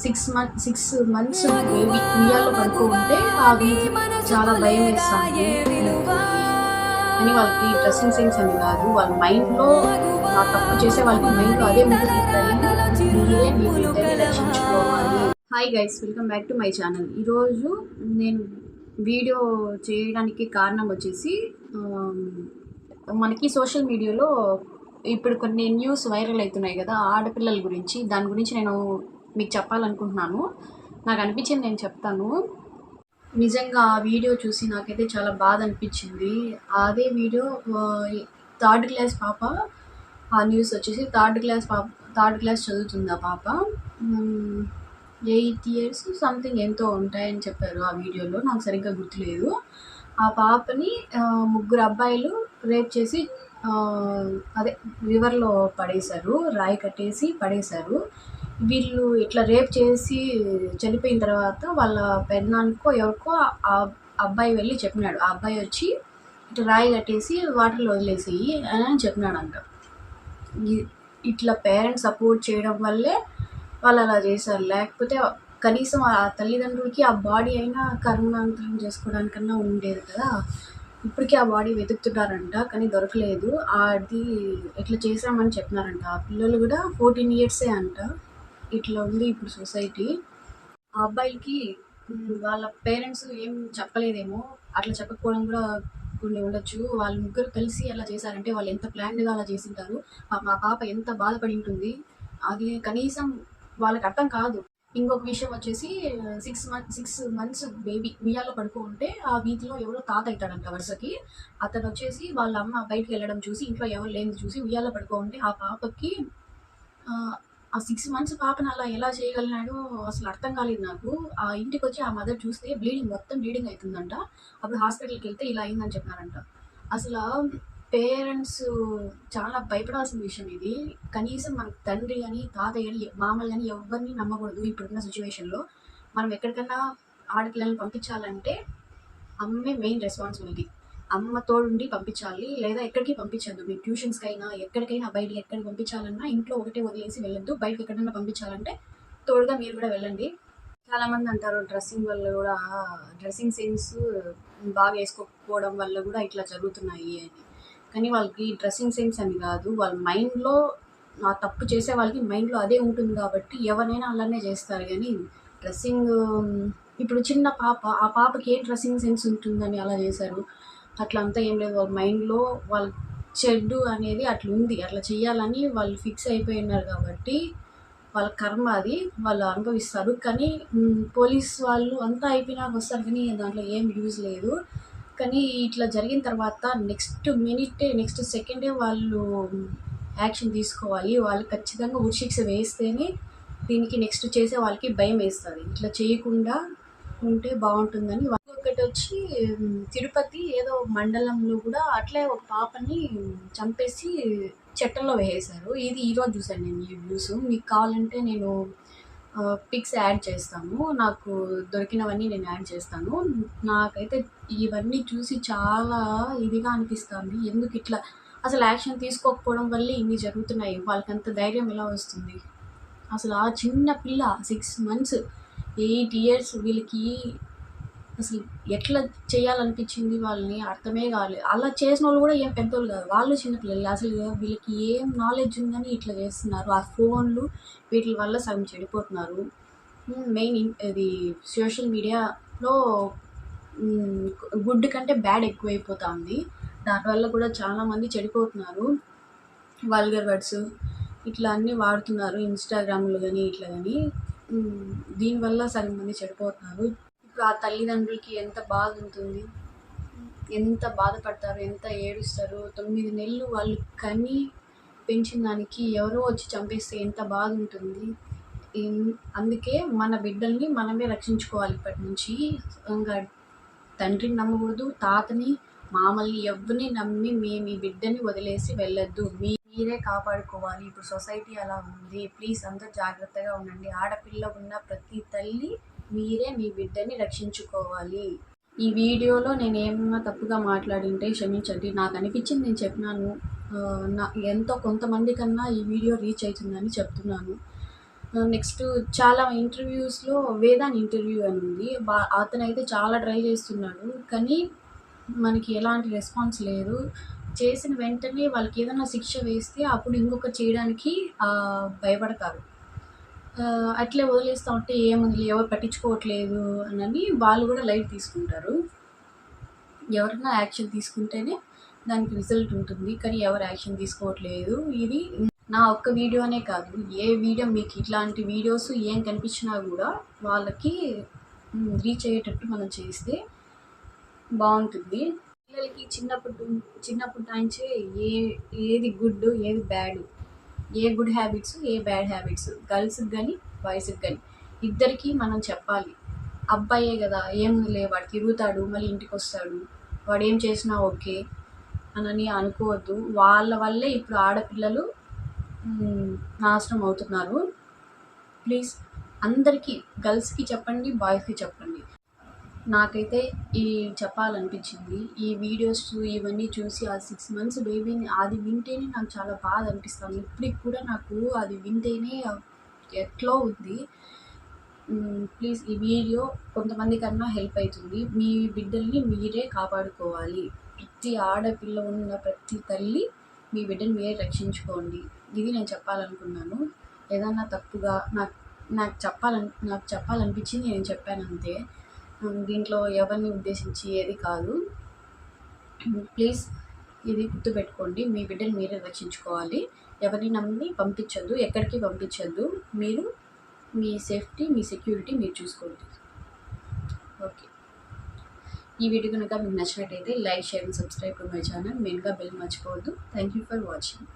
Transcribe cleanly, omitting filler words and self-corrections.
Six months baby ఉయ్యాల్లో పడుకుంటే అది చాలా భయం వేస్తుంది అని వాళ్ళకి డ్రెస్సింగ్ సెన్స్ అని కాదు, వాళ్ళ మైండ్లో ఆ తప్పు చేసే వాళ్ళకి మైండ్లో అదే ఉంటుంది. రక్షించుకోవాలి. Hi guys, welcome back to my channel. ఈరోజు నేను వీడియో చేయడానికి కారణం వచ్చేసి మనకి సోషల్ మీడియాలో ఇప్పుడు కొన్ని న్యూస్ వైరల్ అవుతున్నాయి కదా ఆడపిల్లల గురించి. దాని గురించి నేను మీకు చెప్పాలనుకుంటున్నాను. నాకు అనిపించింది నేను చెప్తాను. నిజంగా ఆ వీడియో చూసి నాకైతే చాలా బాధ అనిపించింది. అదే వీడియో థర్డ్ క్లాస్ పాప, ఆ న్యూస్ వచ్చేసి థర్డ్ క్లాస్ చదువుతుంది ఆ పాప. 8 years సంథింగ్ ఎంతో ఉంటాయని చెప్పారు ఆ వీడియోలో, నాకు సరిగ్గా గుర్తులేదు. ఆ పాపని 3 అబ్బాయిలు రేప్ చేసి అదే రివర్లో పడేశారు, రాయి కట్టేసి పడేశారు. వీళ్ళు ఇట్లా రేప్ చేసి చనిపోయిన తర్వాత వాళ్ళ పెద్దనాన్నకో ఎవరికో ఆ అబ్బాయి వెళ్ళి చెప్పినాడు. ఆ అబ్బాయి వచ్చి ఇట్లా రాయి కట్టేసి వాటర్లో వదిలేసేయి అని చెప్పినాడంట. ఇట్లా పేరెంట్స్ సపోర్ట్ చేయడం వల్లే వాళ్ళు అలా చేశారు. లేకపోతే కనీసం ఆ తల్లిదండ్రులకి ఆ బాడీ అయినా కర్మాంతరం చేసుకోవడానికన్నా ఉండేది కదా. ఇప్పటికీ ఆ బాడీ వెతుకుతున్నారంట, కానీ దొరకలేదు. అది ఇట్లా చేసామని చెప్పినారంట. ఆ పిల్లలు కూడా 14 years అంట. ఇట్లా ఉంది ఇప్పుడు సొసైటీ. ఆ అబ్బాయికి వాళ్ళ పేరెంట్స్ ఏం చెప్పలేదేమో, అట్లా చెప్పకపోవడం కూడా కొన్ని ఉండొచ్చు. వాళ్ళు ముగ్గురు కలిసి అలా చేశారంటే వాళ్ళు ఎంత ప్లాన్డ్గా అలా చేసింటారు. మా పాప ఎంత బాధపడి ఉంటుంది, అది కనీసం వాళ్ళకి అర్థం కాదు. ఇంకొక విషయం వచ్చేసి 6 months బేబీ ఉయ్యాల్లో పడుకుంటే ఆ వీధిలో ఎవరో తాత అవుతాడంట వరుసకి. అతను వచ్చేసి వాళ్ళ అమ్మ బయటికి వెళ్ళడం చూసి ఇంట్లో ఎవరు లేని చూసి ఉయ్యాల్లో పడుకుంటే ఆ పాపకి ఆ 6 months పాపను అలా ఎలా చేయగలిగినాడో అసలు అర్థం కాలేదు నాకు. ఆ ఇంటికి వచ్చి ఆ మదర్ చూస్తే మొత్తం బ్లీడింగ్ అవుతుందంట. అప్పుడు హాస్పిటల్కి వెళ్తే ఇలా అయిందని చెప్పినారంట. అసలు పేరెంట్స్ చాలా భయపడాల్సిన విషయం ఇది. కనీసం మన తండ్రి అని, తాతయ్య అని, మామయ్య అని ఎవరిని నమ్మకూడదు ఇప్పుడున్న సిచ్యువేషన్లో. మనం ఎక్కడికన్నా ఆడపిల్లల్ని పంపించాలంటే అమ్మే మెయిన్ రెస్పాన్సిబిలిటీ. అమ్మ తోడుండి పంపించాలి, లేదా ఎక్కడికి పంపించద్దు. మీరు ట్యూషన్స్కి అయినా ఎక్కడికైనా బయటికి ఎక్కడికి పంపించాలన్నా ఇంట్లో ఒకటే వదిలేసి వెళ్ళొద్దు. బయటకి ఎక్కడైనా పంపించాలంటే తోడుగా మీరు కూడా వెళ్ళండి. చాలామంది అంటారు డ్రెస్సింగ్ వల్ల కూడా, డ్రెస్సింగ్ సెన్స్ బాగా వేసుకోకపోవడం వల్ల కూడా ఇట్లా జరుగుతున్నాయి అని. కానీ వాళ్ళకి డ్రెస్సింగ్ సెన్స్ అని కాదు, వాళ్ళ మైండ్లో ఆ తప్పు చేసే వాళ్ళకి మైండ్లో అదే ఉంటుంది కాబట్టి ఎవరైనా అలానే చేస్తారు. కానీ డ్రెస్సింగ్ ఇప్పుడు చిన్న పాప, ఆ పాపకి ఏ డ్రెస్సింగ్ సెన్స్ ఉంటుందని అలా చేశారు? అట్లా అంతా ఏం లేదు. వాళ్ళ మైండ్లో వాళ్ళ చెడు అనేది అట్లా ఉంది, అట్లా చేయాలని వాళ్ళు ఫిక్స్ అయిపోయి ఉన్నారు కాబట్టి వాళ్ళ కర్మ అది, వాళ్ళు అనుభవిస్తారు. కానీ పోలీస్ వాళ్ళు అంతా అయిపోయినాక వస్తారు, కానీ దాంట్లో ఏం యూజ్ లేదు. కానీ ఇట్లా జరిగిన తర్వాత నెక్స్ట్ సెకండే వాళ్ళు యాక్షన్ తీసుకోవాలి. వాళ్ళు ఖచ్చితంగా ఉరిశిక్ష వేస్తేనే దీనికి నెక్స్ట్ చేసే వాళ్ళకి భయం వేస్తుంది. ఇట్లా చేయకుండా ఉంటే బాగుంటుందని. ఒకటి వచ్చి తిరుపతి ఏదో మండలంలో కూడా అట్లే ఒక పాపని చంపేసి చెట్టల్లో వేసేశారు. ఇది ఈరోజు చూశాను నేను ఈ న్యూస్. మీకు కావాలంటే నేను పిక్స్ యాడ్ చేస్తాను, నాకు దొరికినవన్నీ నేను యాడ్ చేస్తాను. నాకైతే ఇవన్నీ చూసి చాలా ఇదిగా అనిపిస్తుంది. ఎందుకు ఇట్లా అసలు యాక్షన్ తీసుకోకపోవడం వల్లే ఇన్ని జరుగుతున్నాయి. వాళ్ళకంత ధైర్యం ఎలా వస్తుంది? అసలు ఆ చిన్న పిల్ల 6 months 8 years వీళ్ళకి అసలు ఎట్లా చేయాలనిపించింది వాళ్ళని అర్థమే కాలేదు. అలా చేసిన వాళ్ళు కూడా ఏం పెద్దోళ్ళు కాదు, వాళ్ళు చిన్నపిల్లలు. అసలు వీళ్ళకి ఏం నాలెడ్జ్ ఉందని ఇట్లా చేస్తున్నారు? ఆ ఫోన్లు వీటి వల్ల సగం చెడిపోతున్నారు. మెయిన్ ఇది సోషల్ మీడియాలో గుడ్ కంటే బ్యాడ్ ఎక్కువైపోతుంది. దానివల్ల కూడా చాలామంది చెడిపోతున్నారు. వల్గర్ వర్డ్స్ ఇట్లా అన్నీ వాడుతున్నారు ఇన్స్టాగ్రామ్లో కానీ ఇట్లా కానీ. దీనివల్ల సగం మంది చెడిపోతున్నారు. ఇప్పుడు ఆ తల్లిదండ్రులకి ఎంత బాధ ఉంటుంది, ఎంత బాధపడతారు, ఎంత ఏడుస్తారు. 9 నెలలు వాళ్ళు కని పెంచిన దానికి ఎవరో వచ్చి చంపేస్తే ఎంత బాధ ఉంటుంది. అందుకే మన బిడ్డల్ని మనమే రక్షించుకోవాలి. ఇప్పటి నుంచి ఇంకా తండ్రిని నమ్మకూడదు, తాతని, మామల్ని ఎవరిని నమ్మి మీ బిడ్డని వదిలేసి వెళ్ళొద్దు. మీరే కాపాడుకోవాలి. ఇప్పుడు సొసైటీ అలా ఉంది. ప్లీజ్ అందరూ జాగ్రత్తగా ఉండండి. ఆడపిల్ల ఉన్న ప్రతి తల్లి మీరే మీ బిడ్డని రక్షించుకోవాలి. ఈ వీడియోలో నేను ఏమన్నా తప్పుగా మాట్లాడింటే క్షమించండి. నాకు అనిపించింది నేను చెప్పినాను. నా ఎంతో కొంతమంది కన్నా ఈ వీడియో రీచ్ అవుతుందని చెప్తున్నాను. నెక్స్ట్ చాలా ఇంటర్వ్యూస్‌లో వేదాన్ ఇంటర్వ్యూ అని ఉంది. అతనైతే చాలా ట్రై చేస్తున్నాడు. కానీ మనకి ఎలాంటి రెస్పాన్స్ లేదు. చేసిన వెంటనే వాళ్ళకి ఏదైనా శిక్ష వేస్తే అప్పుడు ఇంకొకటి చేయడానికి భయపడతారు. అట్లే వదిలేస్తా ఉంటే ఏముందిలే ఎవరు పట్టించుకోవట్లేదు అని వాళ్ళు కూడా లైట్ తీసుకుంటారు. ఎవరైనా యాక్షన్ తీసుకుంటేనే దానికి రిజల్ట్ ఉంటుంది. కానీ ఎవరు యాక్షన్ తీసుకోవట్లేదు. ఇది నా ఒక్క వీడియోనే కాదు, ఏ వీడియో మీకు ఇట్లాంటి వీడియోస్ ఏం కనిపించినా కూడా వాళ్ళకి రీచ్ అయ్యేటట్టు మనం చేస్తే బాగుంటుంది. పిల్లలకి చిన్నప్పటి నుంచే ఏది గుడ్ ఏది బ్యాడ్, ఏ గుడ్ హ్యాబిట్స్ ఏ బ్యాడ్ హ్యాబిట్స్ గర్ల్స్కి కానీ బాయ్స్కి కానీ ఇద్దరికీ మనం చెప్పాలి. అబ్బాయే కదా ఏముందిలే వాడు తిరుగుతాడు మళ్ళీ ఇంటికి వస్తాడు, వాడు ఏం చేసినా ఓకే అని అనుకోవద్దు. వాళ్ళ వల్లే ఇప్పుడు ఆడపిల్లలు నాశనం అవుతున్నారు. ప్లీజ్ అందరికీ, గర్ల్స్కి చెప్పండి, బాయ్స్కి చెప్పండి. నాకైతే ఈ చెప్పాలనిపించింది. ఈ వీడియోస్ ఇవన్నీ చూసి ఆ 6 months బేబీని అది వింటేనే నాకు చాలా బాధ అనిపిస్తుంది. ఇప్పటికి కూడా నాకు అది వింటేనే ఎట్లో ఉంది. ప్లీజ్ ఈ వీడియో కొంతమంది కన్నా హెల్ప్ అవుతుంది. మీ బిడ్డల్ని మీరే కాపాడుకోవాలి. ప్రతి ఆడపిల్ల ఉన్న ప్రతి తల్లి మీ బిడ్డని మీరే రక్షించుకోండి. ఇది నేను చెప్పాలనుకున్నాను. ఏదన్నా తప్పుగా నాకు చెప్పాలనిపించింది నేను చెప్పాను అంతే. దీంట్లో ఎవరిని ఉద్దేశించి ఏది కాదు. ప్లీజ్ ఇది గుర్తుపెట్టుకోండి. మీ బిడ్డని మీరే రక్షించుకోవాలి. ఎవరిని నమ్మి పంపించద్దు, ఎక్కడికి పంపించద్దు. మీరు మీ సేఫ్టీ మీ సెక్యూరిటీ మీరు చూసుకోండి. ఓకే, ఈ వీడియో కనుక మీకు నచ్చినట్టయితే like, share and subscribe to my channel. మెయిన్గా బెల్ మర్చిపోవద్దు. Thank you for watching.